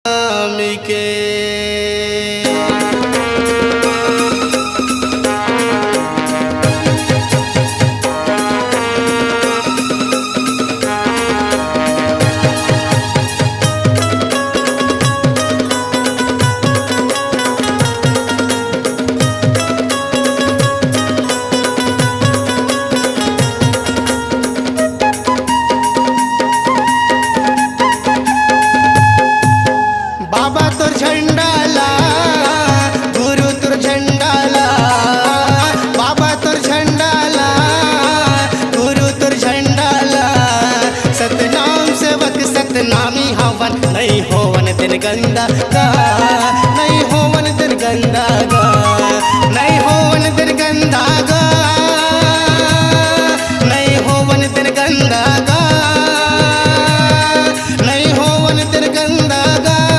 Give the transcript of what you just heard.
के बाबा तोर झंडाला गुरु तोर झंडाला बाबा तोर झंडाला गुरु तोर झंडाला सतनाम सेवक सतनामी हवन नहीं होवन दिन गंगा का नहीं